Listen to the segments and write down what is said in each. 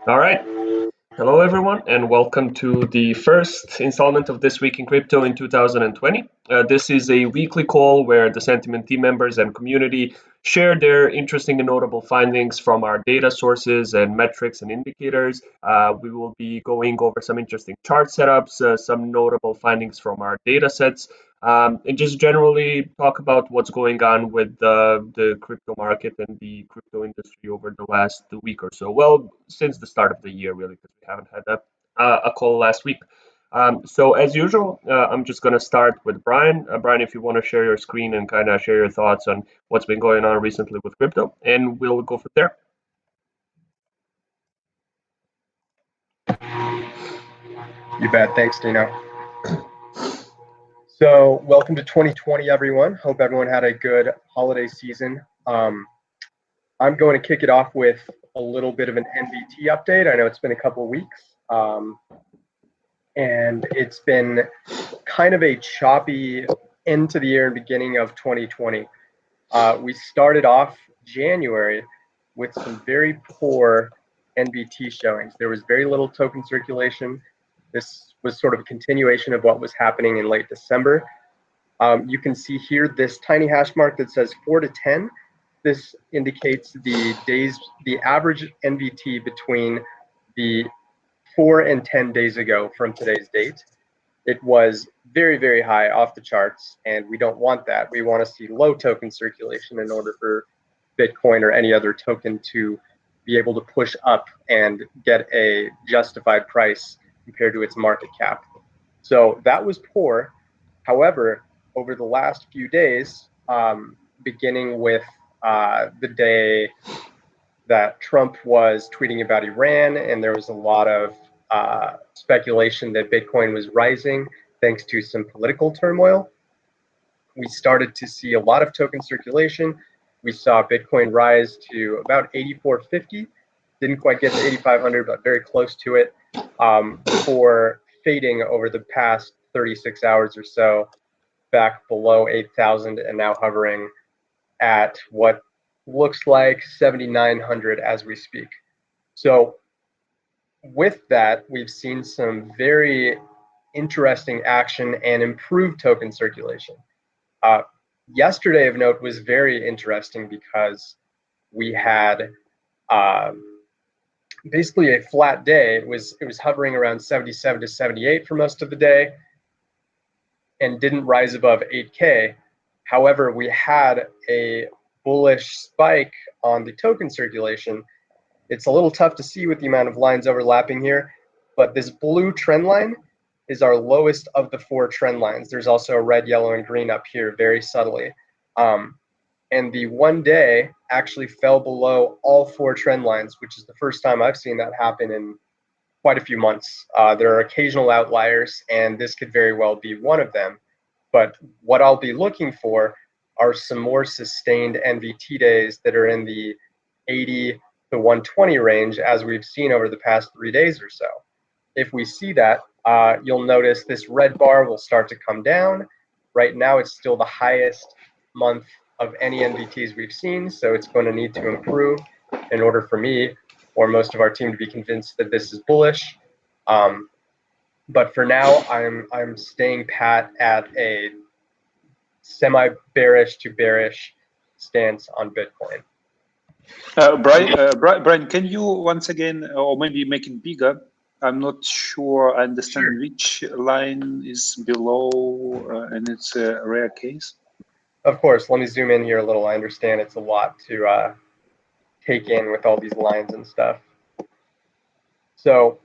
All right. Hello, everyone, and welcome to the first installment of This Week in Crypto in 2020. This is a weekly call where the Sentiment team members and community share their interesting and notable findings from our data sources and metrics and indicators. We will be going over some interesting chart setups, some notable findings from our data sets, and just generally talk about what's going on with the crypto market and the crypto industry over the last week or so. Well, since the start of the year, really, because we haven't had a call last week. So as usual, I'm just going to start with Brian. Brian, if you want to share your screen and kind of share your thoughts on what's been going on recently with crypto, and we'll go from there. You bet. Thanks, Dino. So, welcome to 2020, everyone. Hope everyone had a good holiday season. I'm going to kick it off with a little bit of an NVT update. I know it's been a couple of weeks, and it's been kind of a choppy end to the year and beginning of 2020. We started off January with some very poor NVT showings. There was very little token circulation. This was sort of a continuation of what was happening in late December. You can see here this tiny hash mark that says 4 to 10. This indicates the average NVT between the 4 and 10 days ago from today's date. It was very, very high, off the charts, and we don't want that. We want to see low token circulation in order for Bitcoin or any other token to be able to push up and get a justified price compared to its market cap. So that was poor. However, over the last few days, beginning with the day that Trump was tweeting about Iran, and there was a lot of speculation that Bitcoin was rising thanks to some political turmoil, we started to see a lot of token circulation. We saw Bitcoin rise to about 8450. Didn't quite get to 8500, but very close to it, before fading over the past 36 hours or so back below 8,000 and now hovering at what looks like 7,900 as we speak. So with that, we've seen some very interesting action and improved token circulation. Yesterday of note was very interesting because we had basically a flat day. It was hovering around 77 to 78 for most of the day and didn't rise above 8K. However, we had a bullish spike on the token circulation. It's a little tough to see with the amount of lines overlapping here, but this blue trend line is our lowest of the 4 trend lines. There's also a red, yellow, and green up here very subtly. And the 1 day actually fell below all 4 trend lines, which is the first time I've seen that happen in quite a few months. There are occasional outliers, and this could very well be one of them. But what I'll be looking for are some more sustained NVT days that are in the 80 to 120 range, as we've seen over the past 3 days or so. If we see that, you'll notice this red bar will start to come down. Right now, it's still the highest month of any NVTs we've seen, so it's going to need to improve in order for me or most of our team to be convinced that this is bullish. But for now, I'm staying pat at a semi-bearish to bearish stance on Bitcoin. Brian, can you once again, or maybe make it bigger? I'm not sure I understand which line is below, and it's a rare case. Of course, let me zoom in here a little. I understand it's a lot to take in with all these lines and stuff. So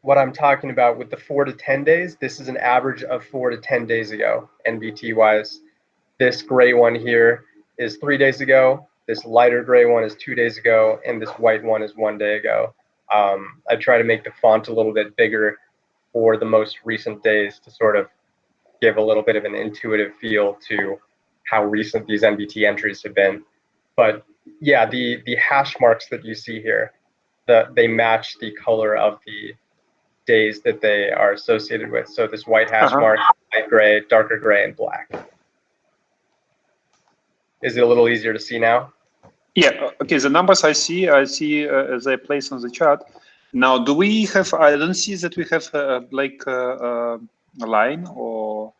what I'm talking about with the 4 to 10 days, this is an average of 4 to 10 days ago, NVT wise. This gray one here is 3 days ago. This lighter gray one is 2 days ago, and this white one is 1 day ago. I try to make the font a little bit bigger for the most recent days to sort of give a little bit of an intuitive feel to how recent these NVT entries have been. But yeah, the hash marks that you see here, they match the color of the days that they are associated with. So this white hash mark, light gray, darker gray, and black. Is it a little easier to see now? Yeah, okay, the numbers I see as I place on the chart. Now, do we have, I don't see that we have a line or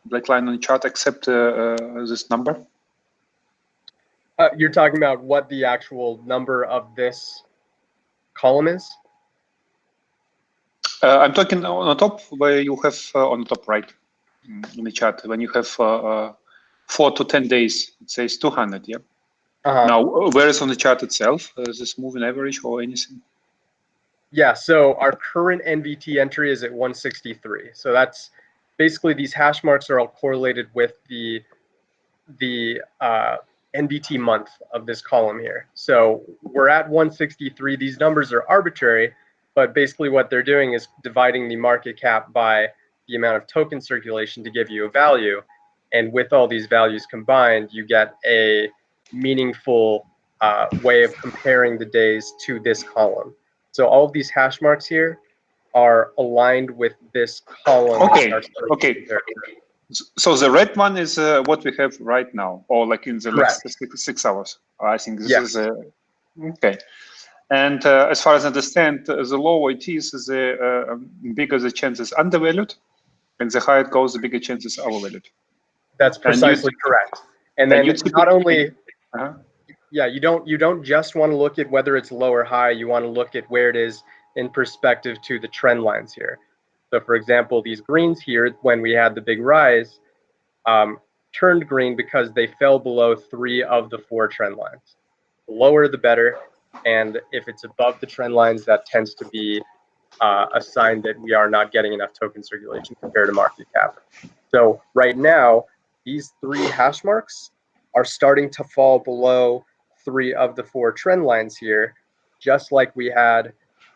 black line on the chart except this number. You're talking about what the actual number of this column is? I'm talking on the top where you have on the top right in the chart, when you have 4 to 10 days, it says 200, yeah? Now, where is on the chart itself? Is this moving average or anything? Yeah, so our current NVT entry is at 163. So that's basically, these hash marks are all correlated with the NVT month of this column here. So we're at 163. These numbers are arbitrary, but basically what they're doing is dividing the market cap by the amount of token circulation to give you a value. And with all these values combined, you get a meaningful way of comparing the days to this column. So all of these hash marks here are aligned with this column. Okay. So the red one is what we have right now, or like in the Correct. next 6 hours. I think this Yes. is okay. And as far as I understand, the lower it is, the bigger the chance is undervalued, and the higher it goes, the bigger chance is overvalued. That's precisely correct. And then not only, yeah, you don't just want to look at whether it's low or high. You want to look at where it is in perspective to the trend lines here. So, for example, these greens here, when we had the big rise, turned green because they fell below 3 of the 4 trend lines. The lower, the better. And if it's above the trend lines, that tends to be a sign that we are not getting enough token circulation compared to market cap. So right now, these 3 hash marks are starting to fall below 3 of the 4 trend lines here, just like we had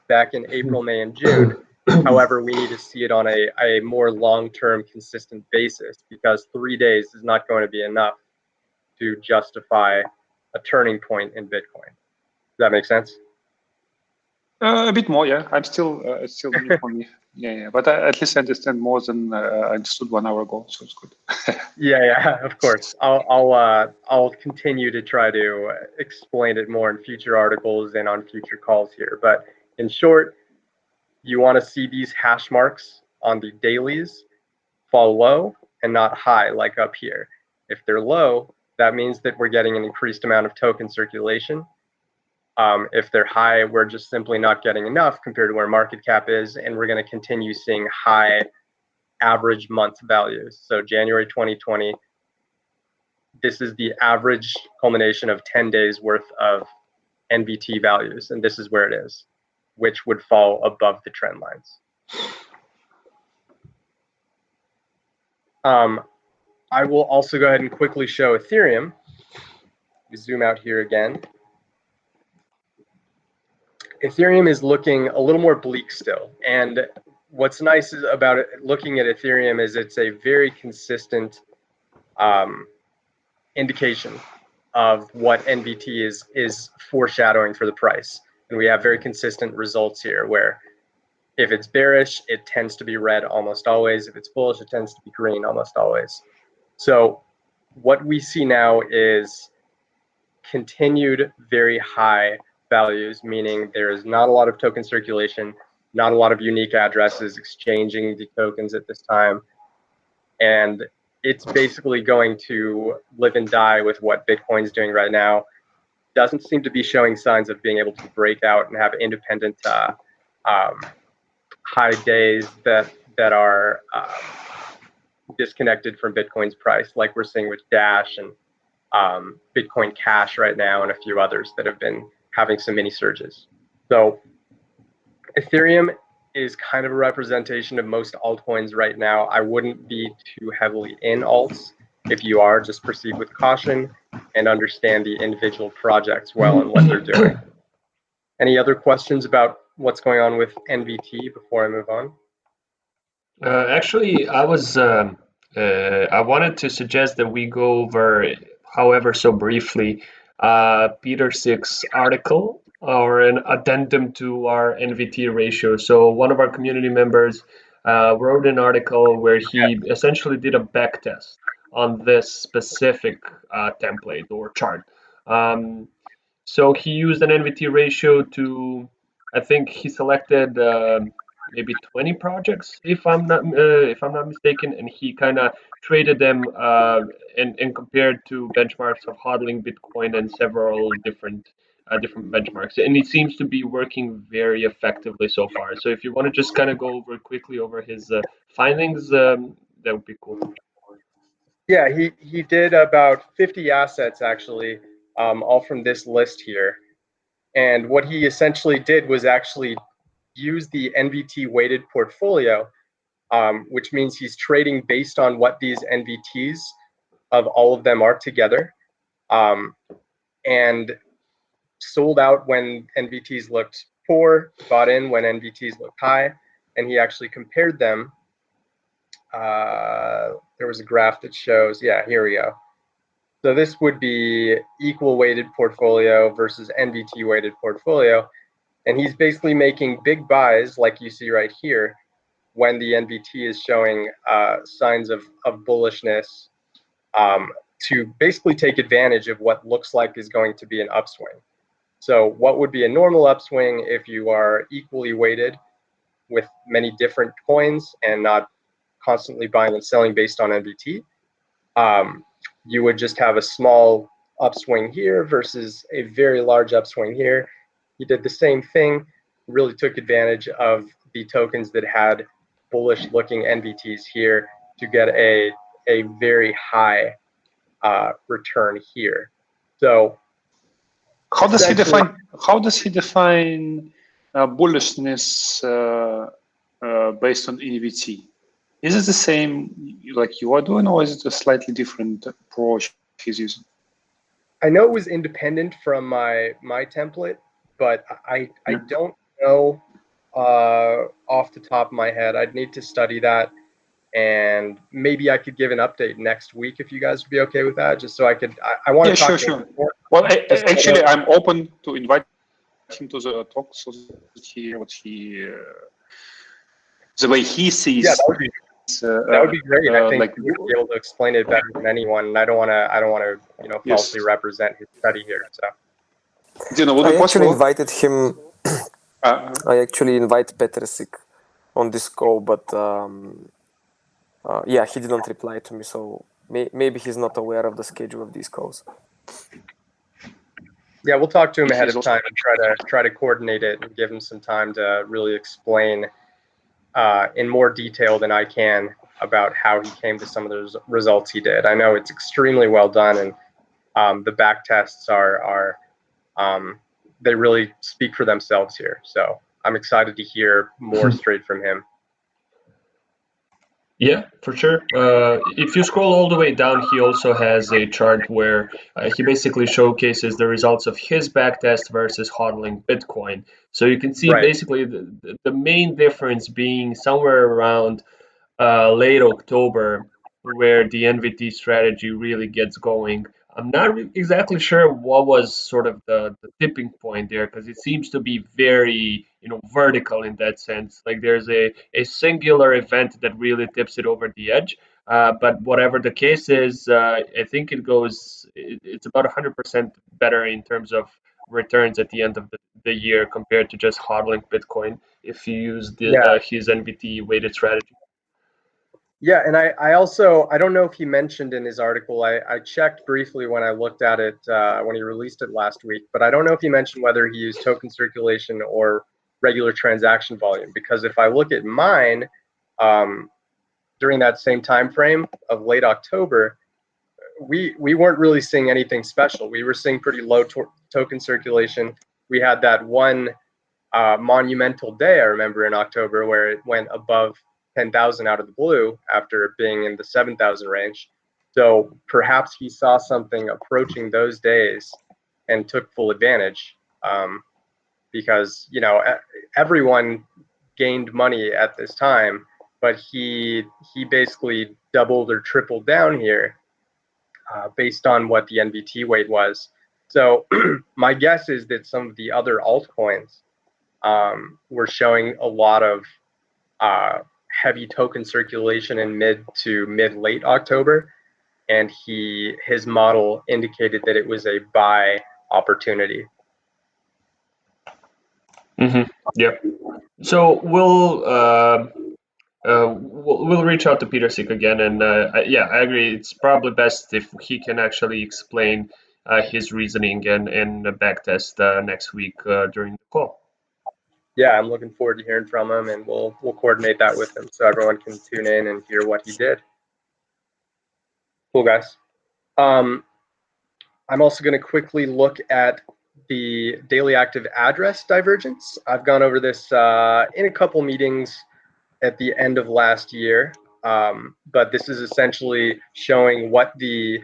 back in April, May, and June. However, we need to see it on a more long-term, consistent basis, because 3 days is not going to be enough to justify a turning point in Bitcoin. Does that make sense? A bit more, yeah. I'm still new for me. Yeah. But at least I understand more than I understood 1 hour ago, so it's good. Yeah, of course. I'll continue to try to explain it more in future articles and on future calls here. But in short, you want to see these hash marks on the dailies fall low and not high, like up here. If they're low, that means that we're getting an increased amount of token circulation. If they're high, we're just simply not getting enough compared to where market cap is, and we're going to continue seeing high average month values. So January 2020, this is the average culmination of 10 days worth of NVT values, and this is where it is, which would fall above the trend lines. I will also go ahead and quickly show Ethereum. We zoom out here again. Ethereum is looking a little more bleak still. And what's nice about it, looking at Ethereum, is it's a very consistent indication of what NVT is foreshadowing for the price. And we have very consistent results here, where if it's bearish, it tends to be red almost always. If it's bullish, it tends to be green almost always. So what we see now is continued very high values, meaning there is not a lot of token circulation, not a lot of unique addresses exchanging the tokens at this time. And it's basically going to live and die with what Bitcoin's doing right now. Doesn't seem to be showing signs of being able to break out and have independent high days that are disconnected from Bitcoin's price, like we're seeing with Dash and Bitcoin Cash right now, and a few others that have been having some mini surges. So Ethereum is kind of a representation of most altcoins right now. I wouldn't be too heavily in alts. If you are, just proceed with caution and understand the individual projects well and what they're doing. Any other questions about what's going on with NVT before I move on? Actually, I wanted to suggest that we go over, however so briefly, Peter Sick's article or an addendum to our NVT ratio. So one of our community members wrote an article where he essentially did a back test on this specific template or chart. So he used an NVT ratio to, I think he selected maybe 20 projects, if I'm not mistaken, and he kind of traded them and compared to benchmarks of hodling Bitcoin and several different benchmarks, and it seems to be working very effectively so far. So if you want to just kind of go over quickly over his findings, that would be cool. Yeah, he did about 50 assets actually, all from this list here. And what he essentially did was actually use the NVT weighted portfolio, which means he's trading based on what these NVTs of all of them are together, um, and sold out when NVTs looked poor, bought in when NVTs looked high, and he actually compared them. There was a graph that shows, yeah, here we go. So this would be equal weighted portfolio versus NVT weighted portfolio. And he's basically making big buys, like you see right here, when the NVT is showing signs of bullishness, to basically take advantage of what looks like is going to be an upswing. So what would be a normal upswing if you are equally weighted with many different coins and not constantly buying and selling based on NVT? You would just have a small upswing here versus a very large upswing here. He did the same thing, really took advantage of the tokens that had bullish looking NVTs here to get a very high return here. So how does he essentially, define bullishness based on NVT? Is it the same like you are doing, or is it a slightly different approach he's using? I know it was independent from my template, but I don't know off the top of my head. I'd need to study that, and maybe I could give an update next week if you guys would be okay with that. Just so I could, I want to talk to him more. Well, actually, so I'm open to invite him to the talk so that he hear what he the way he sees. Yeah, that would be great. I think like he would be able to explain it better than anyone. And I don't want to yes. falsely represent his study here. So would I be actually possible? invited him. I actually invited Petersik on this call, but yeah, he didn't reply to me. So maybe he's not aware of the schedule of these calls. yeah, we'll talk to him ahead of time and try to coordinate it and give him some time to really explain in more detail than I can about how he came to some of those results he did. I know it's extremely well done, and the back tests are they really speak for themselves here. So I'm excited to hear more straight from him. Yeah, for sure. If you scroll all the way down, he also has a chart where he basically showcases the results of his backtest versus hodling Bitcoin. So you can see Right. basically the main difference being somewhere around late October, where the NVT strategy really gets going. I'm not exactly sure what was sort of the tipping point there, because it seems to be very, vertical in that sense. Like there's a singular event that really tips it over the edge. But whatever the case is, I think it's about 100% better in terms of returns at the end of the year compared to just hodling Bitcoin if you use his NVT weighted strategy. Yeah, and I also, I don't know if he mentioned in his article, I checked briefly when I looked at it when he released it last week, but I don't know if he mentioned whether he used token circulation or regular transaction volume, because if I look at mine, during that same time frame of late October, we weren't really seeing anything special. We were seeing pretty low token circulation. We had that one monumental day, I remember, in October, where it went above 10,000 out of the blue after being in the 7,000 range. So perhaps he saw something approaching those days and took full advantage, because everyone gained money at this time, but he basically doubled or tripled down here based on what the NVT weight was. So my guess is that some of the other altcoins were showing a lot of heavy token circulation in mid to late October, and his model indicated that it was a buy opportunity. Yeah. So we'll reach out to Peter Sick again, and yeah, I agree. It's probably best if he can actually explain his reasoning and backtest next week during the call. Yeah, I'm looking forward to hearing from him, and we'll coordinate that with him so everyone can tune in and hear what he did. Cool, guys. I'm also going to quickly look at the daily active address divergence. I've gone over this in a couple meetings at the end of last year, but this is essentially showing what the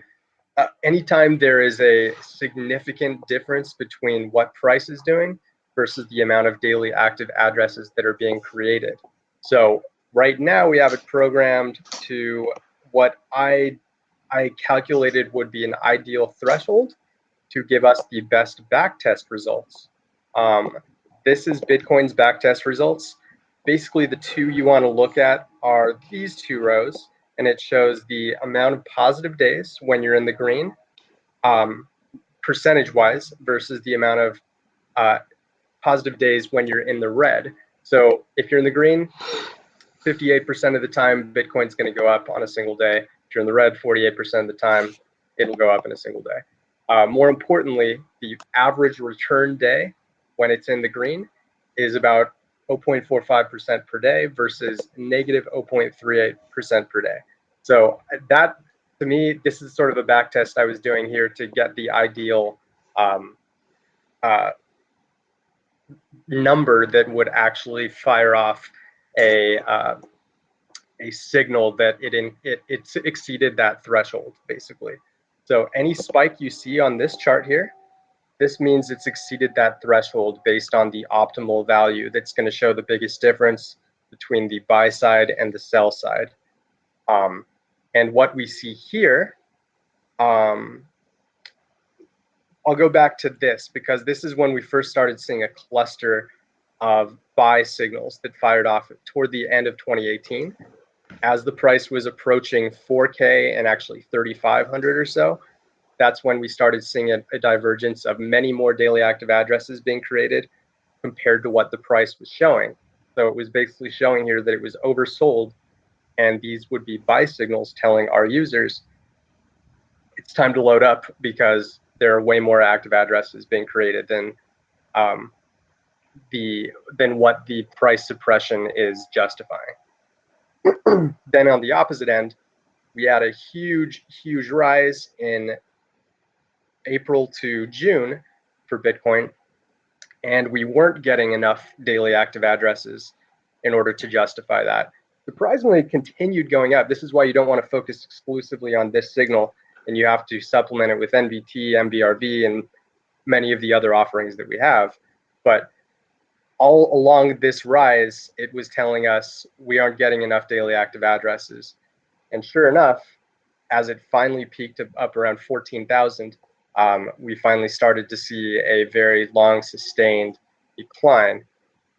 anytime there is a significant difference between what price is doing versus the amount of daily active addresses that are being created. So right now we have it programmed to what I calculated would be an ideal threshold to give us the best backtest results. This is Bitcoin's backtest results. Basically, the two you want to look at are these two rows, and it shows the amount of positive days when you're in the green, percentage-wise, versus the amount of positive days when you're in the red. So if you're in the green, 58% of the time, Bitcoin's going to go up on a single day. If you're in the red, 48% of the time, it'll go up in a single day. More importantly, the average return day when it's in the green is about 0.45% per day versus negative 0.38% per day. So that, to me, this is sort of a back test I was doing here to get the ideal number that would actually fire off a signal that it exceeded that threshold, basically. So any spike you see on this chart here, this means it's exceeded that threshold based on the optimal value that's going to show the biggest difference between the buy side and the sell side. And what we see here, I'll go back to this because this is when we first started seeing a cluster of buy signals that fired off toward the end of 2018. As the price was approaching 4K and actually 3,500 or so, that's when we started seeing a divergence of many more daily active addresses being created compared to what the price was showing. So it was basically showing here that it was oversold, and these would be buy signals telling our users it's time to load up because there are way more active addresses being created than what the price suppression is justifying. Then on the opposite end, we had a huge rise in April to June for Bitcoin, and we weren't getting enough daily active addresses in order to justify that. Surprisingly, it continued going up. This is why you don't want to focus exclusively on this signal, and you have to supplement it with NVT, MBRV, and many of the other offerings that we have. But all along this rise, it was telling us we aren't getting enough daily active addresses. And sure enough, as it finally peaked up around 14,000, we finally started to see a very long sustained decline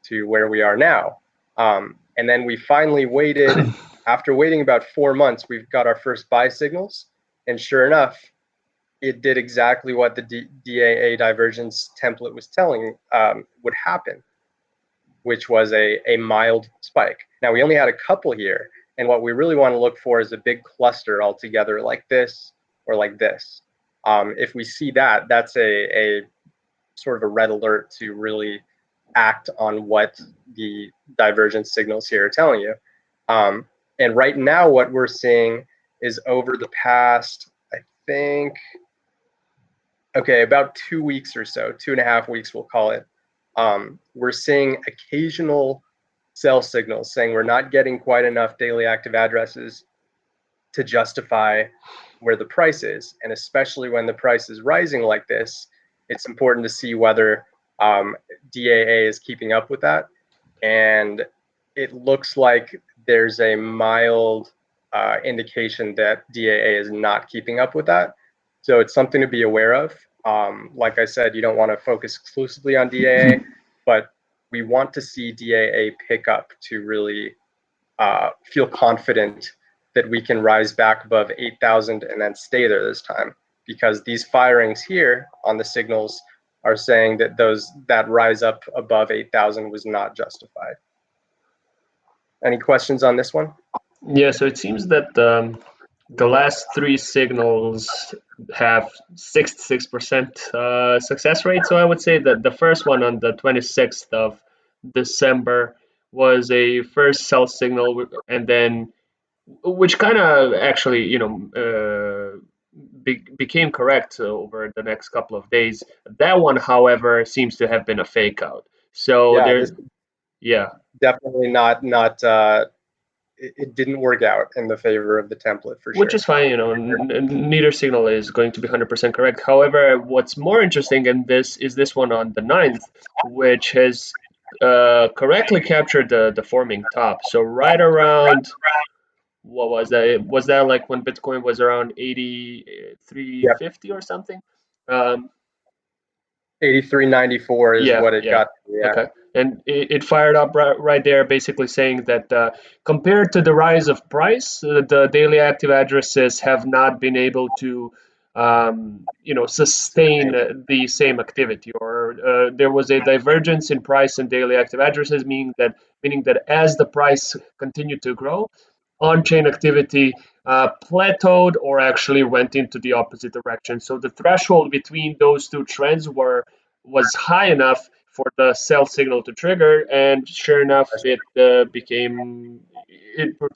to where we are now. And then we finally waited, after waiting about 4 months, we've got our first buy signals. And sure enough, it did exactly what the DAA divergence template was telling would happen, which was a mild spike. Now, we only had a couple here, and what we really want to look for is a big cluster altogether like this or like this. If we see that, that's a sort of a red alert to really act on what the divergence signals here are telling you. And right now, what we're seeing is over the past, I think, okay, about 2 weeks or so, 2.5 weeks, we'll call it. We're seeing occasional sell signals saying we're not getting quite enough daily active addresses to justify where the price is. And especially when the price is rising like this, it's important to see whether DAA is keeping up with that. And it looks like there's a mild indication that DAA is not keeping up with that. So it's something to be aware of. Like I said, you don't want to focus exclusively on DAA, but we want to see DAA pick up to really feel confident that we can rise back above 8,000 and then stay there this time. Because these firings here on the signals are saying that that rise up above 8,000 was not justified. Any questions on this one? Yeah, so it seems that the last three signals have 66% success rate. So I would say that the first one on the 26th of December was a first sell signal, and then which kind of actually, became correct over the next couple of days. That one, however, seems to have been a fake out. So Yeah, there, this yeah, definitely not it didn't work out in the favor of the template for which sure. is fine. Neither signal is going to be 100% correct. However, what's more interesting in this is this one on the 9th, which has correctly captured the forming top. So right around, what was that? Was that like when Bitcoin was around Yep. 83.50 or something? Um, 83.94 is yeah, what it yeah. got to, yeah. Okay. And it fired up right there, basically saying that compared to the rise of price, the daily active addresses have not been able to, sustain the same activity, or there was a divergence in price and daily active addresses, meaning that as the price continued to grow, on-chain activity plateaued or actually went into the opposite direction. So the threshold between those two trends was high enough for the sell signal to trigger, and sure enough, it proved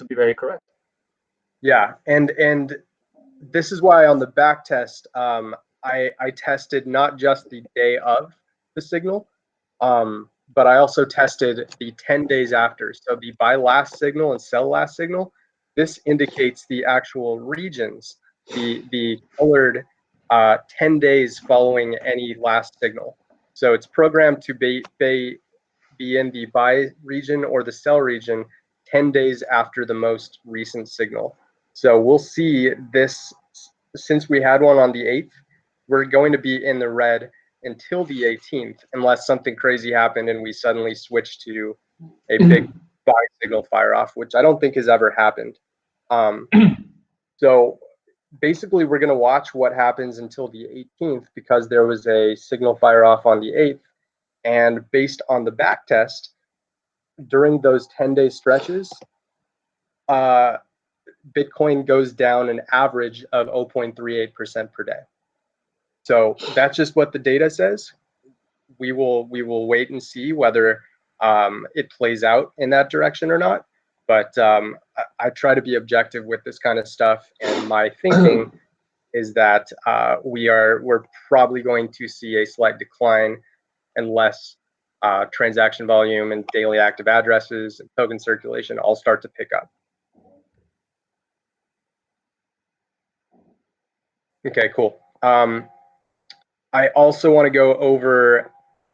to be very correct. Yeah, and this is why on the back test, I tested not just the day of the signal, but I also tested the 10 days after. So the buy last signal and sell last signal, this indicates the actual regions, the colored 10 days following any last signal. So it's programmed to be in the buy region or the sell region 10 days after the most recent signal. So we'll see this, since we had one on the 8th, we're going to be in the red until the 18th, unless something crazy happened and we suddenly switch to a big buy signal fire off, which I don't think has ever happened. So basically, we're going to watch what happens until the 18th because there was a signal fire off on the 8th. And based on the back test, during those 10-day stretches, Bitcoin goes down an average of 0.38% per day. So that's just what the data says. We will wait and see whether it plays out in that direction or not. But I try to be objective with this kind of stuff, and my thinking is that we're probably going to see a slight decline unless transaction volume and daily active addresses and token circulation all start to pick up. Okay, cool. I also want to go over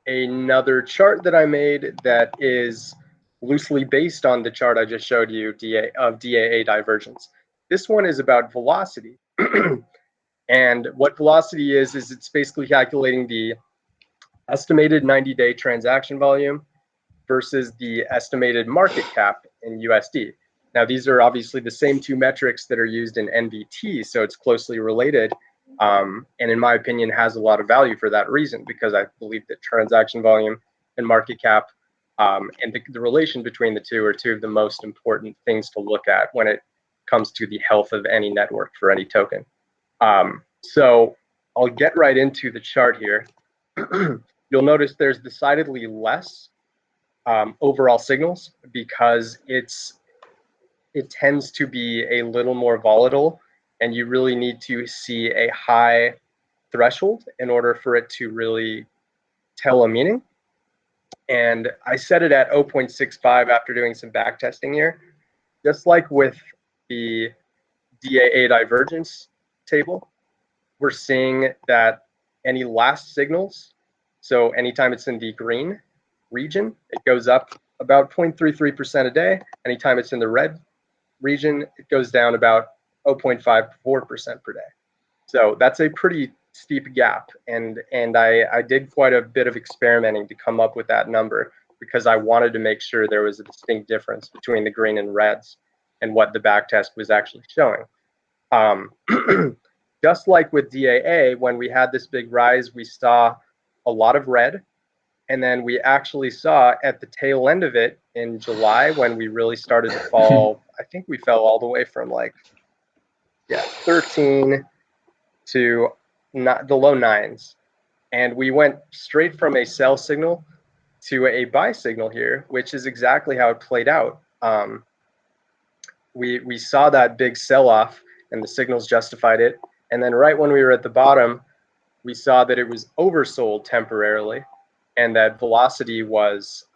another chart that I made that is loosely based on the chart I just showed you of DAA divergence. This one is about velocity. And what velocity is it's basically calculating the estimated 90-day transaction volume versus the estimated market cap in USD. Now, these are obviously the same two metrics that are used in NVT, so it's closely related. And in my opinion, has a lot of value for that reason, because I believe that transaction volume and market cap and the relation between the two are two of the most important things to look at when it comes to the health of any network for any token. So I'll get right into the chart here. You'll notice there's decidedly less overall signals because it tends to be a little more volatile, and you really need to see a high threshold in order for it to really tell a meaning. And I set it at 0.65 after doing some back testing here. Just like with the DAA divergence table, we're seeing that any last signals, so anytime it's in the green region, it goes up about 0.33% a day. Anytime it's in the red region, it goes down about 0.54% per day. So that's a pretty steep gap. And I did quite a bit of experimenting to come up with that number because I wanted to make sure there was a distinct difference between the green and reds and what the back test was actually showing. Just like with DAA, when we had this big rise, we saw a lot of red. And then we actually saw at the tail end of it in July when we really started to fall. I think we fell all the way from 13 to not the low nines. And we went straight from a sell signal to a buy signal here, which is exactly how it played out. We saw that big sell-off and the signals justified it. And then right when we were at the bottom, we saw that it was oversold temporarily and that velocity was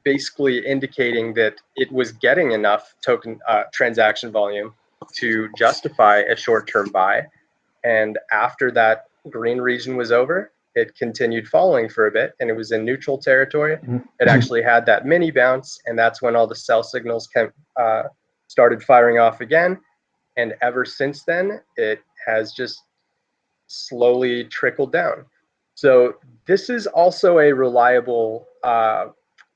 basically indicating that it was getting enough token transaction volume to justify a short-term buy. And after that green region was over, it continued falling for a bit and it was in neutral territory. It actually had that mini bounce, and that's when all the sell signals started firing off again. And ever since then, it has just slowly trickled down. So this is also a reliable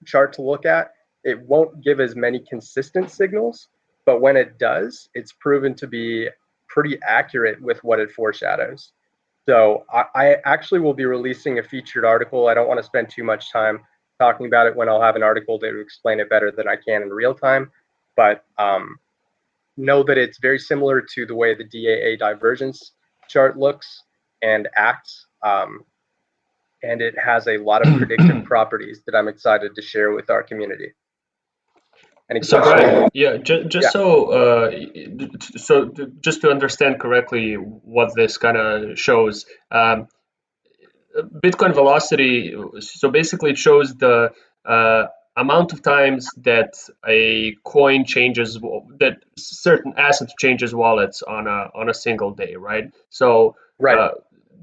chart to look at. It won't give as many consistent signals, but when it does, it's proven to be pretty accurate with what it foreshadows. So I actually will be releasing a featured article. I don't want to spend too much time talking about it when I'll have an article that will explain it better than I can in real time. But know that it's very similar to the way the DAA divergence chart looks and acts. And it has a lot of predictive properties that I'm excited to share with our community. So Brian, yeah, just so just to understand correctly what this kind of shows, Bitcoin velocity. So basically, it shows the amount of times that a coin changes, that certain asset changes wallets on a single day, right? So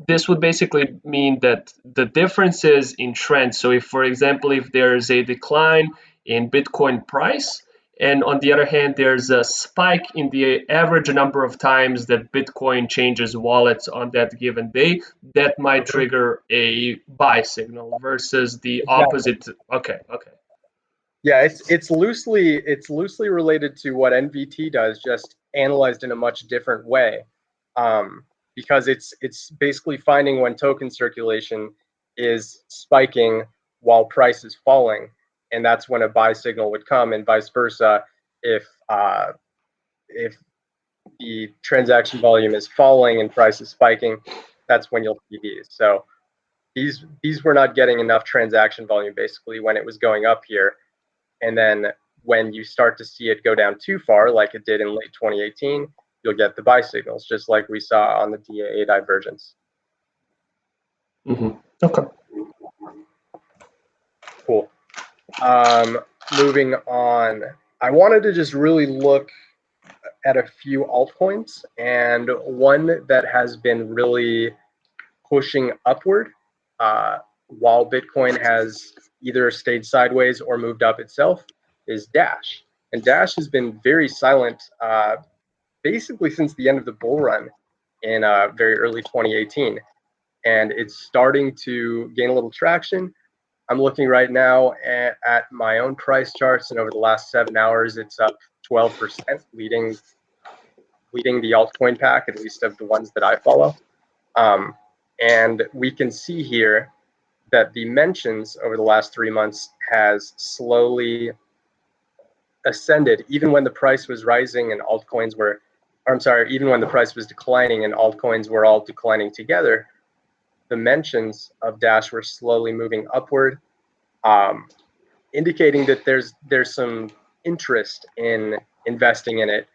this would basically mean that the differences in trends. So if, for example, if there's a decline in Bitcoin price, and on the other hand, there's a spike in the average number of times that Bitcoin changes wallets on that given day, that might trigger a buy signal versus the opposite. Okay. Yeah, it's loosely related to what NVT does, just analyzed in a much different way, because it's basically finding when token circulation is spiking while price is falling, and that's when a buy signal would come, and vice versa if the transaction volume is falling and price is spiking, that's when you'll see these. So these were not getting enough transaction volume basically when it was going up here. And then when you start to see it go down too far, like it did in late 2018, you'll get the buy signals, just like we saw on the DAA divergence. Okay. Cool. Moving on, I wanted to just really look at a few altcoins, and one that has been really pushing upward while Bitcoin has either stayed sideways or moved up itself is Dash. And Dash has been very silent basically since the end of the bull run in very early 2018. And it's starting to gain a little traction. I'm looking right now at my own price charts, and over the last 7 hours, it's up 12%, leading the altcoin pack, at least of the ones that I follow. And we can see here that the mentions over the last 3 months has slowly ascended, even when the price was rising and altcoins were, or I'm sorry, even when the price was declining and altcoins were all declining together, the mentions of Dash were slowly moving upward, indicating that there's some interest in investing in it.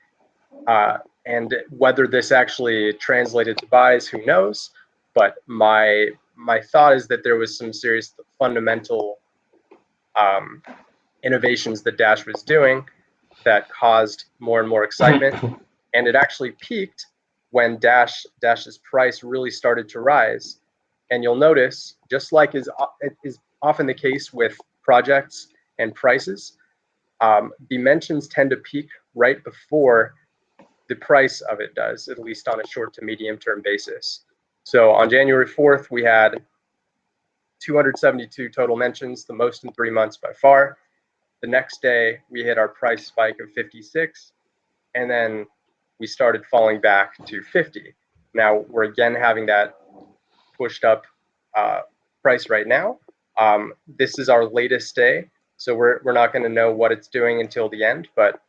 And whether this actually translated to buys, who knows? But my thought is that there was some serious fundamental innovations that Dash was doing that caused more and more excitement. And it actually peaked when Dash's price really started to rise. And you'll notice, just like is often the case with projects and prices, the mentions tend to peak right before the price of it does, at least on a short to medium term basis. So on January 4th, we had 272 total mentions, the most in 3 months by far. The next day, we hit our price spike of 56, and then we started falling back to 50. Now we're again having that pushed up price right now. This is our latest day, so we're not going to know what it's doing until the end. But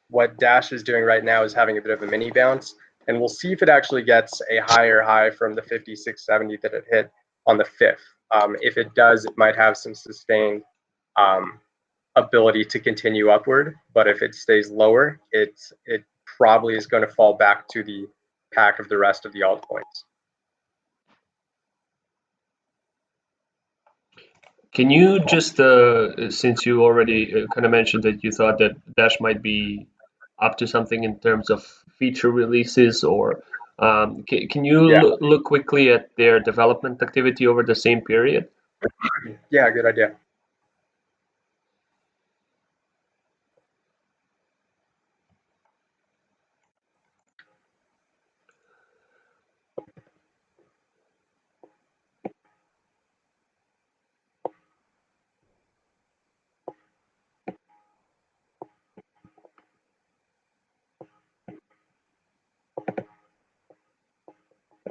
what Dash is doing right now is having a bit of a mini bounce, and we'll see if it actually gets a higher high from the 5670 that it hit on the 5th. If it does, it might have some sustained ability to continue upward, but if it stays lower, it probably is going to fall back to the pack of the rest of the altcoins. Can you just, since you already kind of mentioned that you thought that Dash might be up to something in terms of feature releases, or can you look quickly at their development activity over the same period? Yeah, good idea.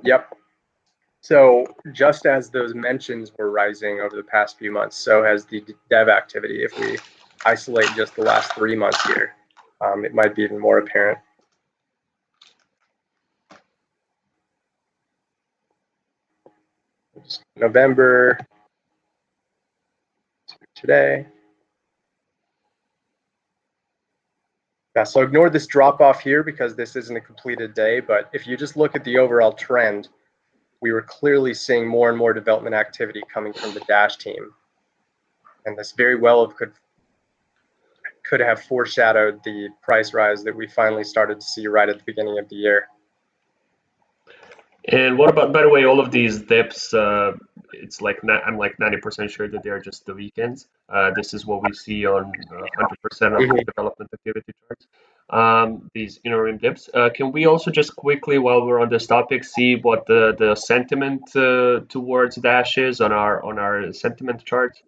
Yep. So just as those mentions were rising over the past few months, so has the dev activity. If we isolate just the last 3 months here, it might be even more apparent. November today. Yeah, so ignore this drop off here because this isn't a completed day, but if you just look at the overall trend, we were clearly seeing more and more development activity coming from the Dash team. And this very well could have foreshadowed the price rise that we finally started to see right at the beginning of the year. And what about, by the way, all of these dips? It's like I'm like 90% sure that they're just the weekends. This is what we see on 100% of the development activity charts. These interim dips. Can we also just quickly, while we're on this topic, see what the sentiment towards Dash is on our sentiment charts?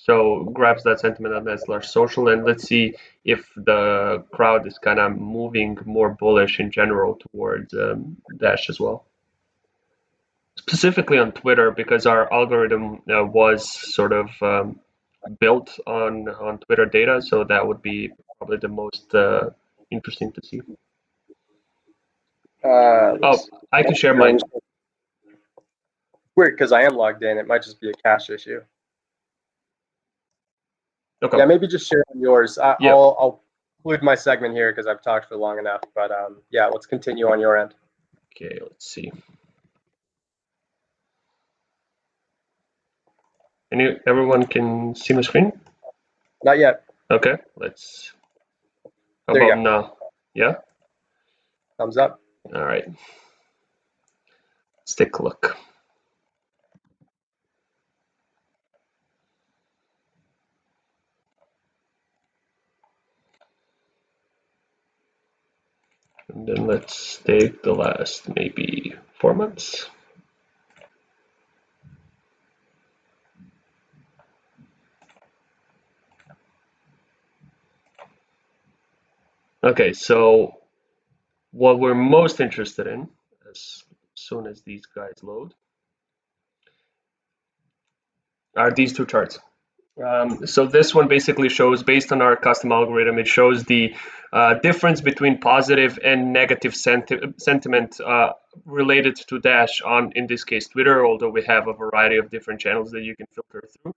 So grabs that sentiment on that/social, and let's see if the crowd is kind of moving more bullish in general towards Dash as well. Specifically on Twitter, because our algorithm was sort of built on Twitter data, so that would be probably the most interesting to see. I can share mine. Weird, because I am logged in. It might just be a cache issue. Okay. Yeah, maybe just share on yours. I'll include my segment here because I've talked for long enough. But yeah, let's continue on your end. Okay, let's see. Everyone can see my screen? Not yet. Okay, let's. How about now? Yeah? Thumbs up. All right. Let's take a look. And then let's take the last maybe 4 months. Okay, so what we're most interested in, as soon as these guys load, are these two charts. So this one basically shows, based on our custom algorithm, it shows the difference between positive and negative sentiment related to Dash on, in this case, Twitter, although we have a variety of different channels that you can filter through.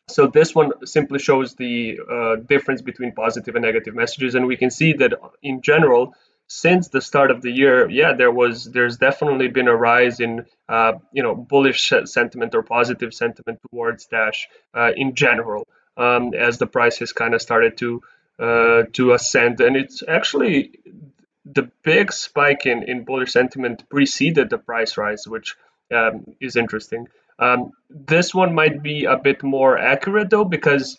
So this one simply shows the difference between positive and negative messages, and we can see that in general, since the start of the year, yeah, there's definitely been a rise in bullish sentiment or positive sentiment towards Dash in general, as the price has kind of started to ascend, and it's actually the big spike in bullish sentiment preceded the price rise, which is interesting. This one might be a bit more accurate though, because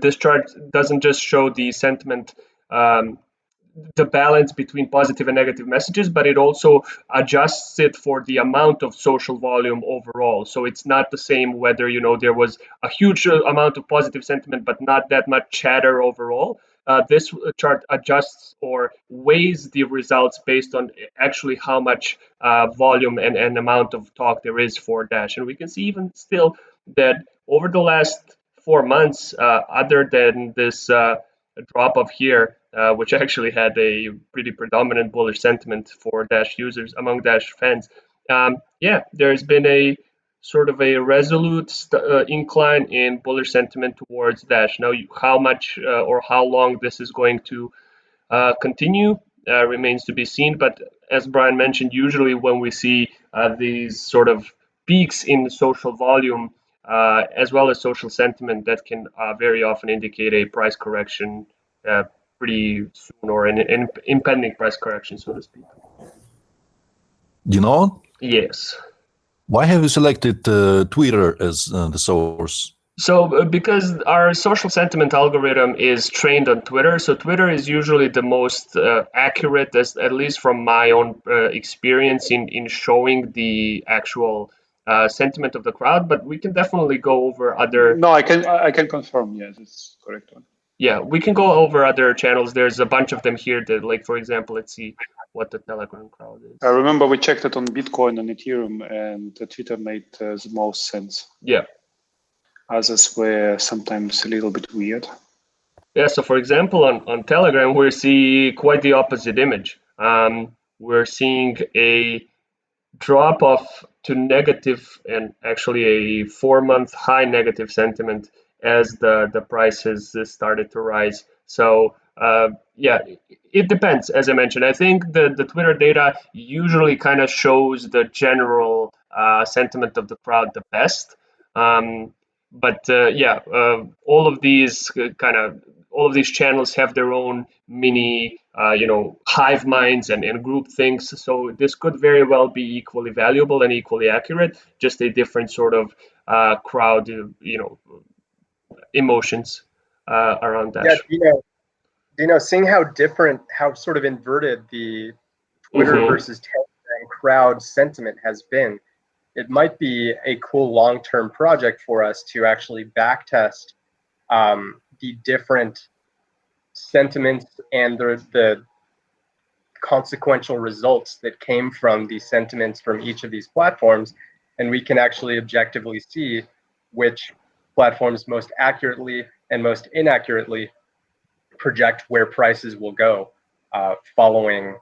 this chart doesn't just show the sentiment, the balance between positive and negative messages, but it also adjusts it for the amount of social volume overall. So it's not the same whether there was a huge amount of positive sentiment but not that much chatter overall. this chart adjusts or weighs the results based on actually how much volume and amount of talk there is for Dash. And we can see even still that over the last 4 months, other than this drop off here, which actually had a pretty predominant bullish sentiment for Dash users among Dash fans, yeah, there's been a sort of a resolute incline in bullish sentiment towards Dash. Now, how much or how long this is going to continue remains to be seen. But as Brian mentioned, usually when we see these sort of peaks in social volume as well as social sentiment, that can very often indicate a price correction pretty soon, or an impending price correction, so to speak. You know? Yes. Why have you selected Twitter as the source? So because our social sentiment algorithm is trained on Twitter, so Twitter is usually the most accurate, at least from my own experience in showing the actual sentiment of the crowd. But we can definitely go over other. No, I can confirm. Yes, it's correct one. Yeah, we can go over other channels. There's a bunch of them here. That, like, for example, let's see what the Telegram crowd is. I remember we checked it on Bitcoin and Ethereum, and Twitter made the most sense. Yeah. Others were sometimes a little bit weird. Yeah, so for example, on Telegram, we see quite the opposite image. We're seeing a drop off to negative, and actually a 4-month high negative sentiment as the price has started to rise. So yeah, it depends. As I mentioned, I think the Twitter data usually kind of shows the general sentiment of the crowd the best. But yeah, all of these channels have their own mini hive minds and group things, so this could very well be equally valuable and equally accurate, just a different sort of crowd emotions around Dash. Yeah, seeing how sort of inverted the Twitter versus Telegram crowd sentiment has been, it might be a cool long-term project for us to actually backtest the different sentiments and the consequential results that came from these sentiments from each of these platforms, and we can actually objectively see which platforms most accurately and most inaccurately project where prices will go following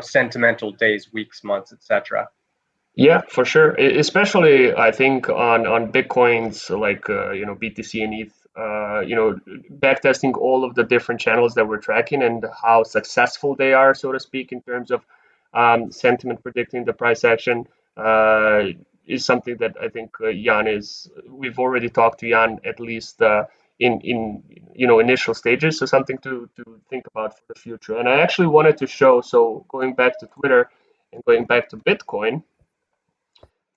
sentimental days, weeks, months, etc. Yeah, for sure. Especially, I think on Bitcoins like BTC and ETH, backtesting all of the different channels that we're tracking and how successful they are, so to speak, in terms of sentiment predicting the price action, is something that I think Jan is. We've already talked to Jan at least in initial stages, so something to think about for the future. And I actually wanted to show. So going back to Twitter and going back to Bitcoin.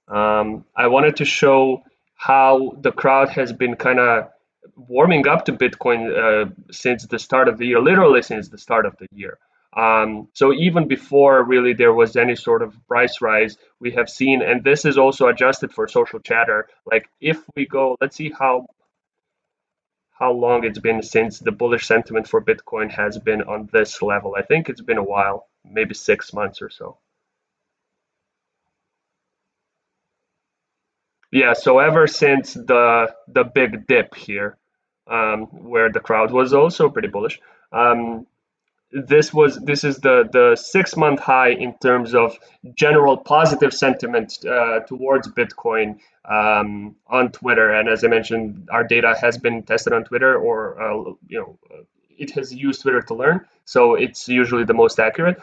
I wanted to show how the crowd has been kind of warming up to Bitcoin since the start of the year, literally since the start of the year. So even before really there was any sort of price rise, we have seen, and this is also adjusted for social chatter. Like if we go, let's see how long it's been since the bullish sentiment for Bitcoin has been on this level. I think it's been a while, maybe 6 months or so. Yeah, so ever since the big dip here, where the crowd was also pretty bullish, this is the 6-month high in terms of general positive sentiment towards Bitcoin on Twitter. And as I mentioned, our data has been tested on Twitter, or it has used Twitter to learn, so it's usually the most accurate.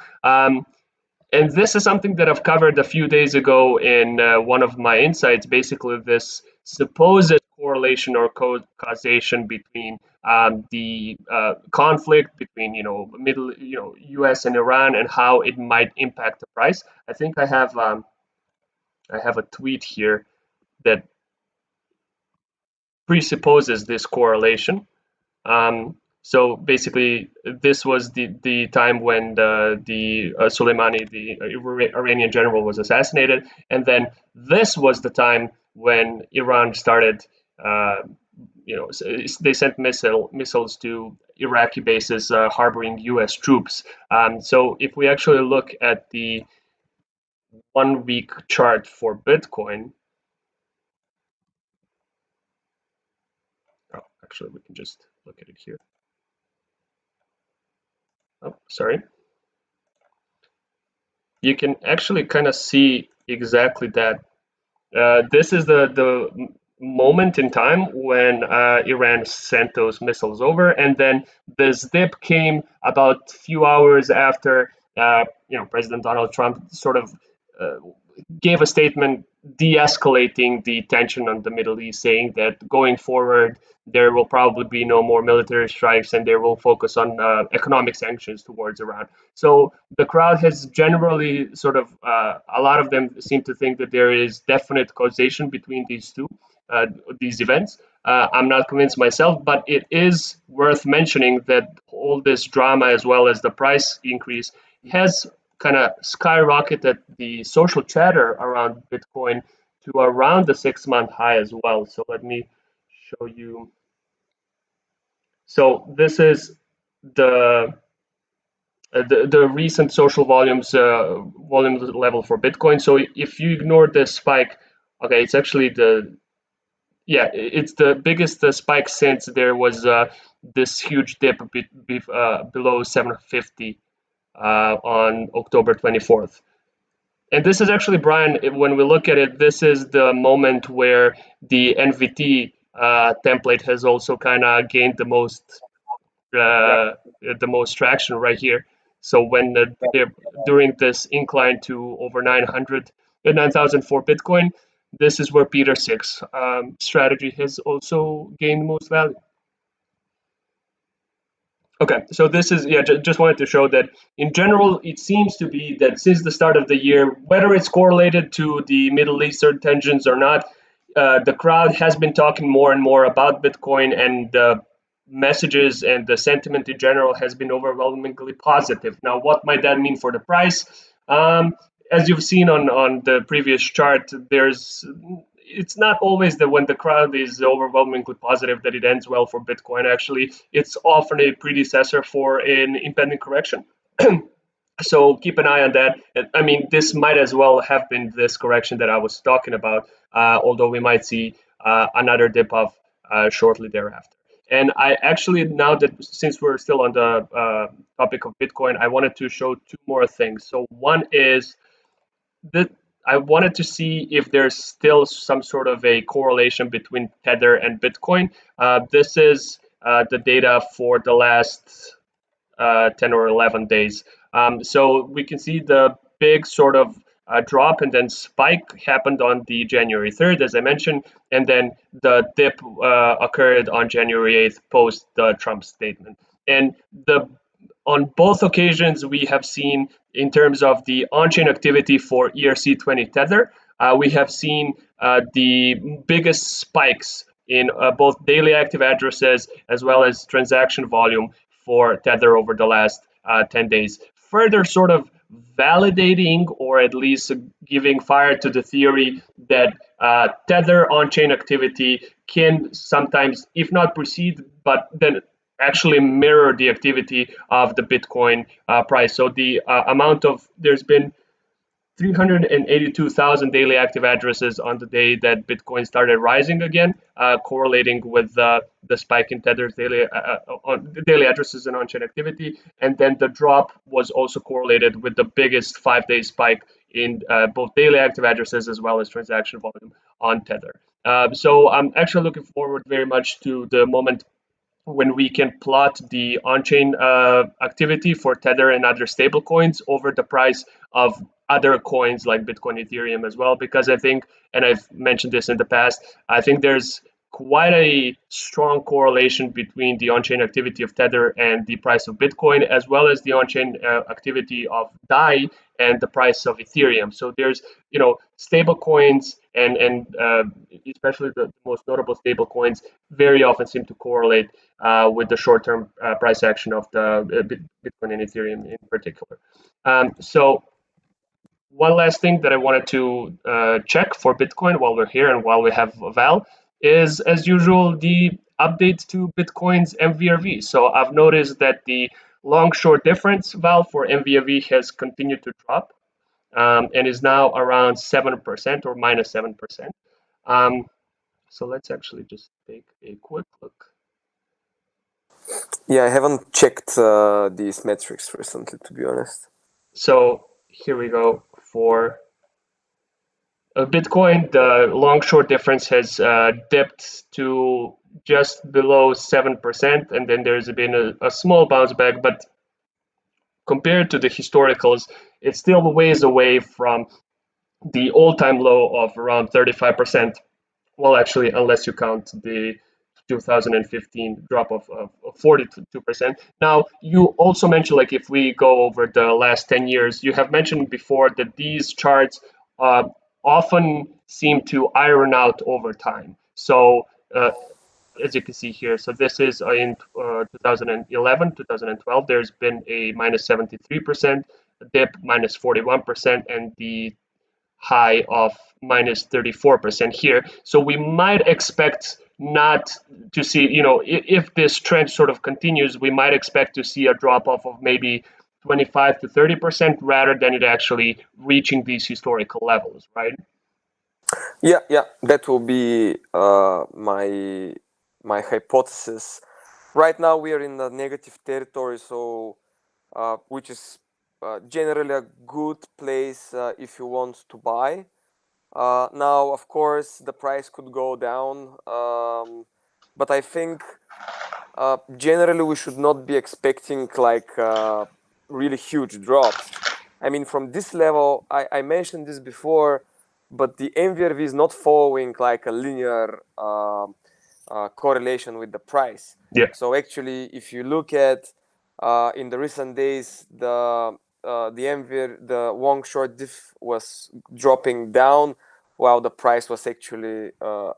And this is something that I've covered a few days ago in one of my insights, basically this supposed correlation or causation between the conflict between US and Iran and how it might impact the price. I think I have a tweet here that presupposes this correlation. So basically, this was the time when the Soleimani, the Iranian general, was assassinated, and then this was the time when Iran started. They sent missiles to Iraqi bases harboring U.S. troops. So if we actually look at the 1 week chart for Bitcoin, oh, actually we can just look at it here. Oh, sorry. You can actually kind of see exactly that. This is the moment in time when Iran sent those missiles over, and then this dip came about a few hours after President Donald Trump sort of uh, gave a statement de-escalating the tension on the Middle East, saying that going forward there will probably be no more military strikes and they will focus on economic sanctions towards Iran. So the crowd has generally sort of a lot of them seem to think that there is definite causation between uh, these events. I'm not convinced myself, but it is worth mentioning that all this drama as well as the price increase has kind of skyrocketed the social chatter around Bitcoin to around the 6-month high as well. So let me show you. So this is the the recent social volume level for Bitcoin. So if you ignore this spike, okay, it's actually it's the biggest spike since there was this huge dip below 750 on October 24th. And this is actually, Brian, when we look at it, this is the moment where the NVT template has also kind of gained Yeah. the most traction right here. So when they're during this incline to over 9,000 for Bitcoin, this is where Peter Six strategy has also gained most value. Okay, so this is just wanted to show that in general, it seems to be that since the start of the year, whether it's correlated to the Middle Eastern tensions or not, the crowd has been talking more and more about Bitcoin, and the messages and the sentiment in general has been overwhelmingly positive. Now, what might that mean for the price? As you've seen on the previous chart, it's not always that when the crowd is overwhelmingly positive that it ends well for Bitcoin. Actually, it's often a predecessor for an impending correction. So keep an eye on that. I mean, this might as well have been this correction that I was talking about, although we might see another dip off shortly thereafter. And I actually, now that since we're still on the topic of Bitcoin, I wanted to show two more things. So one is that I wanted to see if there's still some sort of a correlation between Tether and Bitcoin. This is the data for the last 10 or 11 days. So we can see the big sort of drop and then spike happened on the January 3rd, as I mentioned, and then the dip occurred on January 8th post the Trump statement. And the on both occasions, we have seen in terms of the on-chain activity for ERC20 Tether, we have seen the biggest spikes in both daily active addresses as well as transaction volume for Tether over the last 10 days. Further sort of validating or at least giving fire to the theory that Tether on-chain activity can sometimes, if not precede, but then actually mirror the activity of the Bitcoin price. So the amount of, there's been 382,000 daily active addresses on the day that Bitcoin started rising again, correlating with the spike in Tether's daily addresses and on-chain activity. And then the drop was also correlated with the biggest 5-day spike in both daily active addresses as well as transaction volume on Tether. So I'm actually looking forward very much to the moment when we can plot the on-chain activity for Tether and other stablecoins over the price of other coins like Bitcoin, Ethereum as well, because I think, and I've mentioned this in the past, I think there's quite a strong correlation between the on-chain activity of Tether and the price of Bitcoin, as well as the on-chain activity of DAI and the price of Ethereum. So there's, stable coins and especially the most notable stable coins very often seem to correlate with the short-term price action of the Bitcoin and Ethereum in particular. So one last thing that I wanted to check for Bitcoin while we're here and while we have Val is, as usual, the update to Bitcoins and Vrv. So I've noticed that the long-short difference val for MVRV has continued to drop and is now around 7% or minus 7%. So let's actually just take a quick look. Yeah, I haven't checked these metrics recently, to be honest. So here we go for Bitcoin. The long-short difference has dipped to just below 7%, and then there's been a small bounce back, but compared to the historicals, it's still a ways away from the all-time low of around 35%. Well, actually, unless you count the 2015 drop of 42%. Now, you also mentioned, like, if we go over the last 10 years, you have mentioned before that these charts often seem to iron out over time. So, as you can see here, so this is in 2011, 2012, there's been a minus 73% dip, minus 41%, and the high of minus 34% here. So we might expect not to see, if this trend sort of continues, we might expect to see a drop off of maybe 25 to 30% rather than it actually reaching these historical levels, right? Yeah, that will be my hypothesis. Right now we are in the negative territory, so which is generally a good place if you want to buy. Now, of course, the price could go down, but I think generally we should not be expecting like really huge drops. I mean, from this level, I mentioned this before, but the MVRV is not following like a linear correlation with the price. Yeah. So actually, if you look at in the recent days, the MVR, the long short diff was dropping down, while the price was actually a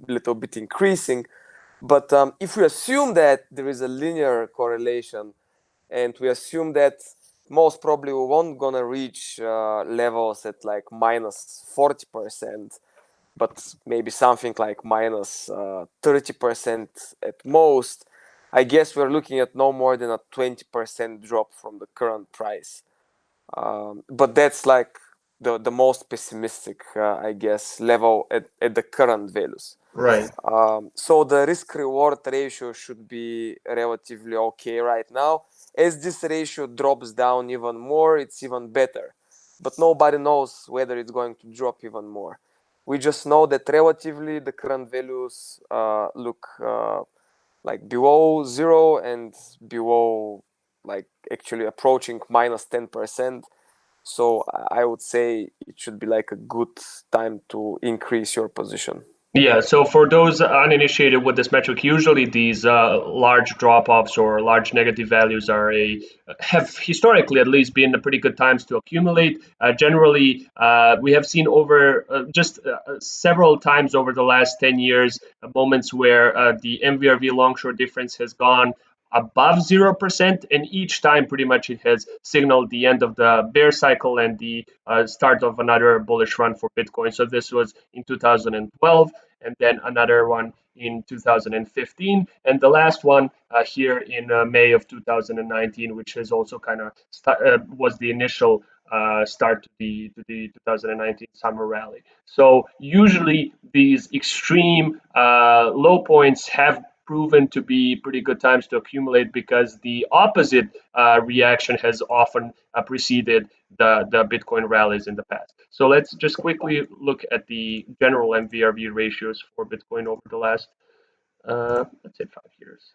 little bit increasing. But if we assume that there is a linear correlation, and we assume that most probably we won't gonna reach levels at like minus 40%, but maybe something like minus 30% at most, I guess we're looking at no more than a 20% drop from the current price. But that's like the most pessimistic, I guess, level at the current values. Right. So the risk-reward ratio should be relatively okay right now. As this ratio drops down even more, it's even better. But nobody knows whether it's going to drop even more. We just know that relatively the current values look like below zero and below, like actually approaching minus 10%. So I would say it should be like a good time to increase your position. Yeah, so for those uninitiated with this metric, usually these large drop-offs or large negative values have historically at least been pretty good times to accumulate. Generally, we have seen over just several times over the last 10 years moments where the MVRV long-short difference has gone above 0%, and each time pretty much it has signaled the end of the bear cycle and the start of another bullish run for Bitcoin. So this was in 2012, and then another one in 2015, and the last one here in May of 2019, which has also kind of was the initial start to the 2019 summer rally. So usually these extreme low points have proven to be pretty good times to accumulate because the opposite reaction has often preceded the Bitcoin rallies in the past. So let's just quickly look at the general MVRV ratios for Bitcoin over the last, let's say, 5 years.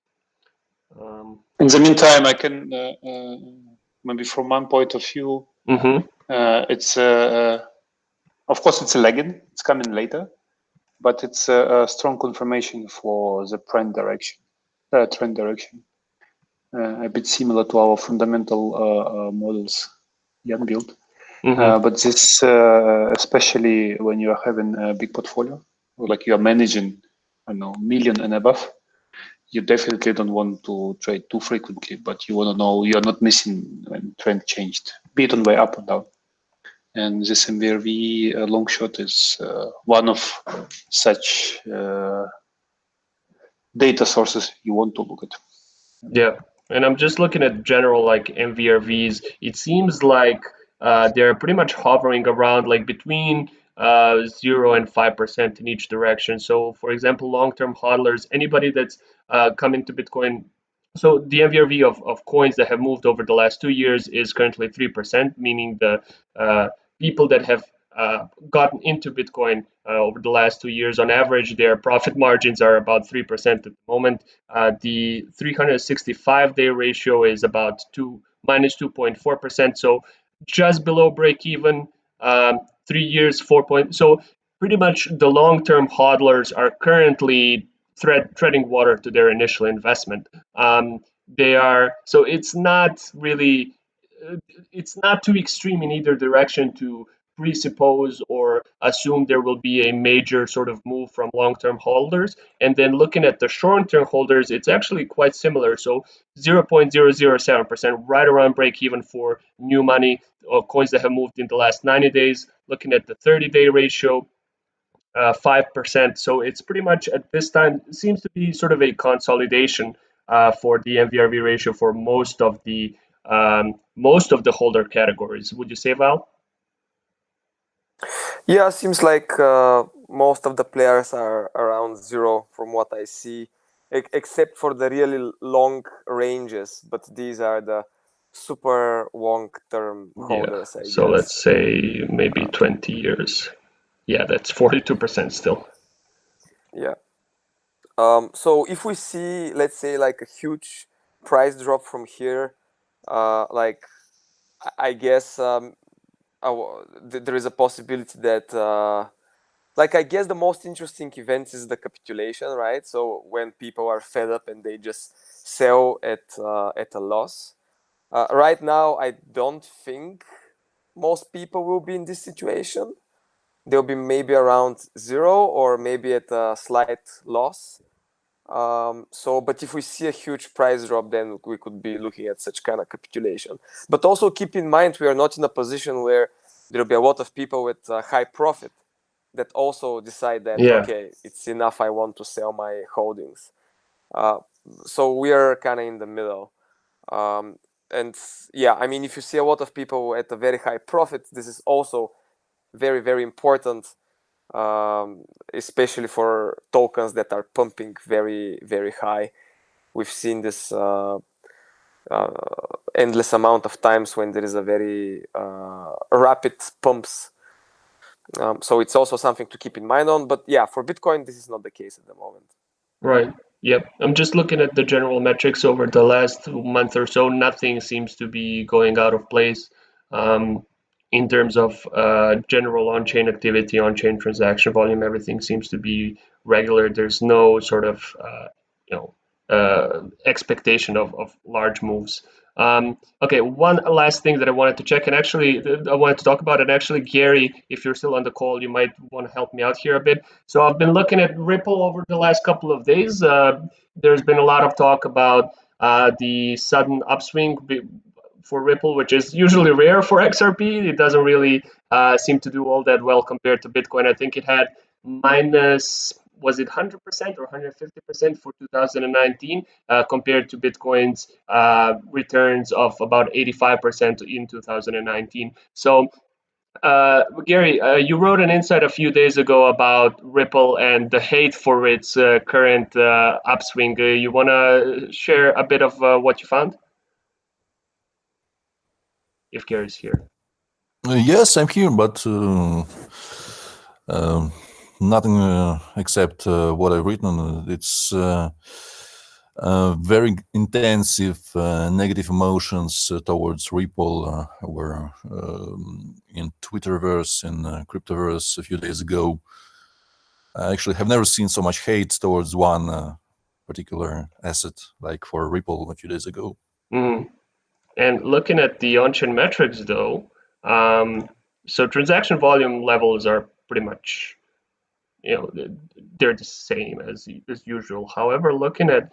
In the meantime, I can maybe from one point of view, it's of course it's a lagging, it's coming later, but it's a strong confirmation for the trend direction. A bit similar to our fundamental models, Jan built. But this, especially when you are having a big portfolio, or like you are managing, I don't know, million and above, you definitely don't want to trade too frequently, but you want to know you are not missing when trend changed, be it on way up or down. And this MVRV long shot is one of such data sources you want to look at. Yeah, and I'm just looking at general like MVRVs. It seems like they're pretty much hovering around like between 0 and 5% in each direction. So, for example, long-term hodlers, anybody that's coming to Bitcoin. So the MVRV of coins that have moved over the last 2 years is currently 3%, meaning the people that have gotten into Bitcoin over the last 2 years, on average, their profit margins are about 3% at the moment. The 365-day ratio is about minus 2.4%, so just below break even. 3 years, 4 point. So pretty much the long-term hodlers are currently treading water to their initial investment. They are so it's not too extreme in either direction to presuppose or assume there will be a major sort of move from long-term holders. And then looking at the short-term holders, it's actually quite similar. So 0.007%, right around break even for new money or coins that have moved in the last 90 days. Looking at the 30-day ratio, 5%. So it's pretty much at this time seems to be sort of a consolidation for the MVRV ratio for most of the holder categories. Would you say, Val? Yeah, seems like most of the players are around zero from what I see, except for the really long ranges. But these are the super long-term holders, I So let's guess. say maybe 20 years. Yeah, that's 42% still. Yeah. So if we see, let's say, like a huge price drop from here, like I guess there is a possibility that, like I guess the most interesting event is the capitulation, right? So when people are fed up and they just sell at a loss. Right now, I don't think most people will be in this situation. They'll be maybe around zero or maybe at a slight loss. But if we see a huge price drop, then we could be looking at such kind of capitulation. But also keep in mind, we are not in a position where there will be a lot of people with high profit that also decide that, okay, it's enough, I want to sell my holdings. So we are kind of in the middle. And yeah, I mean, if you see a lot of people at a very high profit, this is also very, very important, especially for tokens that are pumping very, very high. We've seen this endless amount of times when there is a very rapid pumps. So it's also something to keep in mind on. But yeah, for Bitcoin, this is not the case at the moment. Right. Yep. I'm just looking at the general metrics over the last month or so. Nothing seems to be going out of place in terms of general on-chain activity, on-chain transaction volume. Everything seems to be regular. There's no sort of expectation of large moves. Okay, one last thing that I wanted to check, and actually I wanted to talk about, and actually, Gary, if you're still on the call, you might want to help me out here a bit. So I've been looking at Ripple over the last couple of days. There's been a lot of talk about the sudden upswing for Ripple, which is usually rare for XRP. It doesn't really seem to do all that well compared to Bitcoin. I think it had minus, was it 100% or 150% for 2019 compared to Bitcoin's returns of about 85% in 2019. So Gary, you wrote an insight a few days ago about Ripple and the hate for its current upswing. You want to share a bit of what you found? If Gary's here. Yes, I'm here, but nothing except what I've written. It's very intensive negative emotions towards Ripple were in Twitterverse and Cryptoverse a few days ago. I actually have never seen so much hate towards one particular asset like for Ripple a few days ago. Mm. And looking at the on-chain metrics, though, so transaction volume levels are pretty much, they're the same as usual. However, looking at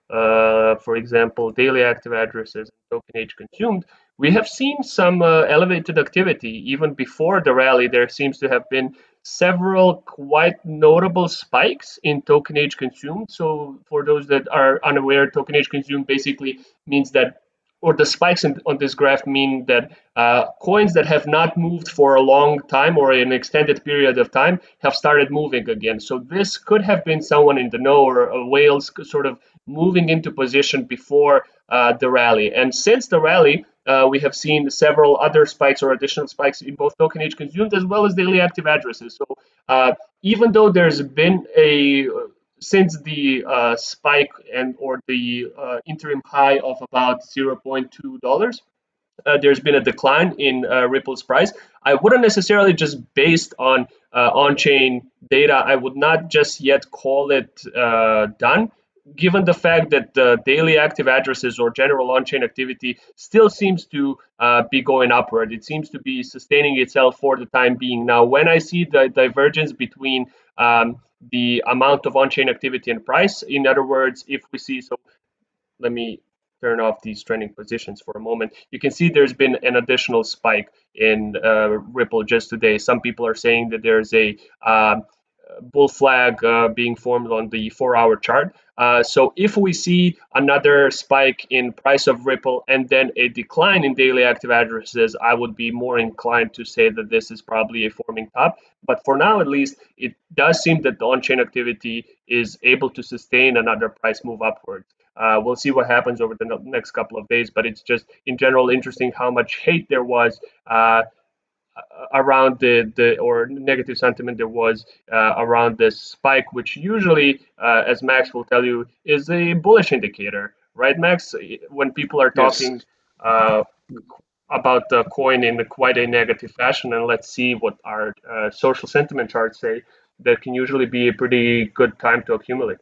for example, daily active addresses and token age consumed, we have seen some elevated activity even before the rally. There seems to have been several quite notable spikes in token age consumed. So for those that are unaware, token age consumed basically means that, or the spikes on this graph mean that coins that have not moved for a long time or an extended period of time have started moving again. So this could have been someone in the know or a whales sort of moving into position before the rally. And since the rally, we have seen several other spikes or additional spikes in both token age consumed as well as daily active addresses. So even though there's been a since the spike and or the interim high of about $0.2, there's been a decline in Ripple's price. I wouldn't necessarily just based on chain data. I would not just yet call it done, given the fact that the daily active addresses or general on chain activity still seems to be going upward. It seems to be sustaining itself for the time being. Now, when I see the divergence between the amount of on chain activity and price, in other words, if we see, so let me turn off these trending positions for a moment. You can see there's been an additional spike in Ripple just today. Some people are saying that there's a bull flag being formed on the 4-hour chart. So if we see another spike in price of Ripple and then a decline in daily active addresses, I would be more inclined to say that this is probably a forming top. But for now, at least, it does seem that the on-chain activity is able to sustain another price move upwards. We'll see what happens over the next couple of days, but it's just in general interesting how much hate there was around the or negative sentiment there was around this spike, which usually, as Max will tell you, is a bullish indicator, right, Max? When people are Yes. talking about the coin in quite a negative fashion, and let's see what our social sentiment charts say, that can usually be a pretty good time to accumulate.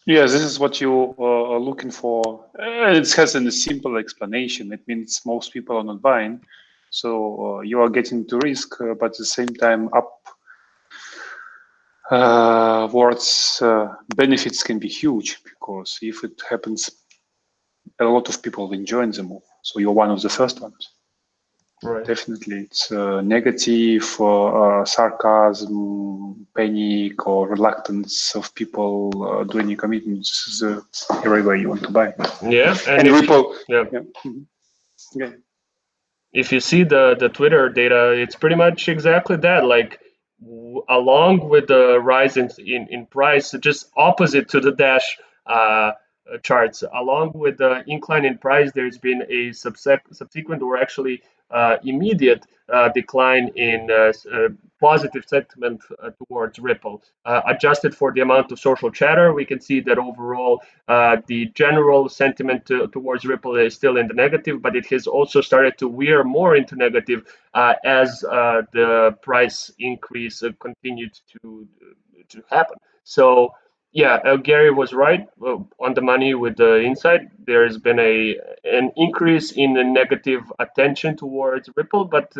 Yes, this is what you are looking for. It has a simple explanation. It means most people are not buying. So you are getting to risk, but at the same time, upwards benefits can be huge, because if it happens, a lot of people will join the move. So you're one of the first ones. Right. Definitely, it's negative, sarcasm, panic, or reluctance of people doing commitments. This is the area where you want to buy. Yeah, And Ripple, yeah. Yeah. If you see the Twitter data, it's pretty much exactly that. Like along with the rise in price, just opposite to the Dash charts, along with the incline in price, there's been a subsequent or actually immediate decline in positive sentiment towards Ripple. Adjusted for the amount of social chatter, we can see that overall the general sentiment towards Ripple is still in the negative, but it has also started to veer more into negative as the price increase continued to happen. So yeah, Gary was right on the money with the insight. There's been an increase in the negative attention towards Ripple, but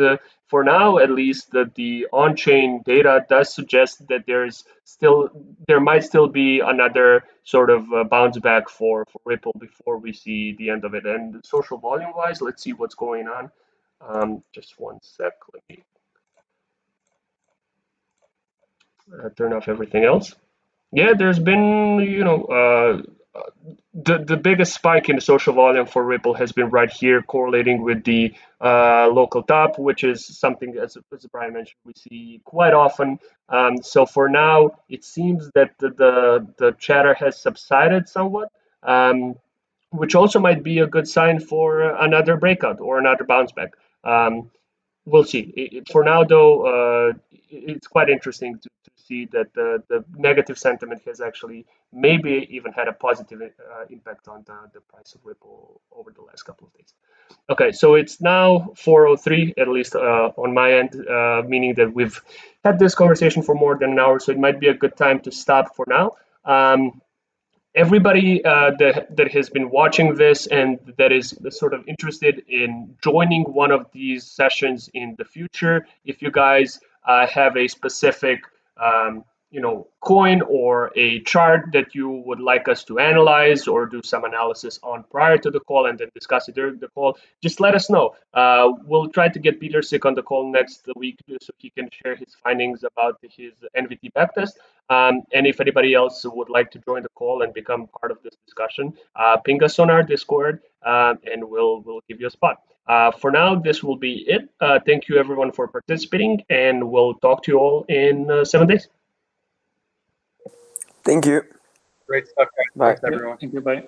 for now, at least, the on-chain data does suggest that there might still be another sort of bounce back for Ripple before we see the end of it. And social volume-wise, let's see what's going on. Just one sec. Let me turn off everything else. Yeah, there's been, the biggest spike in the social volume for Ripple has been right here, correlating with the local top, which is something, as Brian mentioned, we see quite often. So for now, it seems that the chatter has subsided somewhat, which also might be a good sign for another breakout or another bounce back. We'll see. For now, though, it's quite interesting to see that the negative sentiment has actually maybe even had a positive impact on the price of Ripple over the last couple of days. Okay, so it's now 4:03, at least on my end, meaning that we've had this conversation for more than an hour, so it might be a good time to stop for now. Everybody that has been watching this and that is sort of interested in joining one of these sessions in the future, if you guys have a specific coin or a chart that you would like us to analyze or do some analysis on prior to the call and then discuss it during the call, just let us know. We'll try to get Peter Sick on the call next week so he can share his findings about his NVT backtest. And if anybody else would like to join the call and become part of this discussion, ping us on our Discord, and we'll give you a spot. For now, this will be it. Thank you everyone for participating, and we'll talk to you all in 7 days. Thank you. Great stuff, guys. Bye. Thanks, everyone. Thank you. Bye.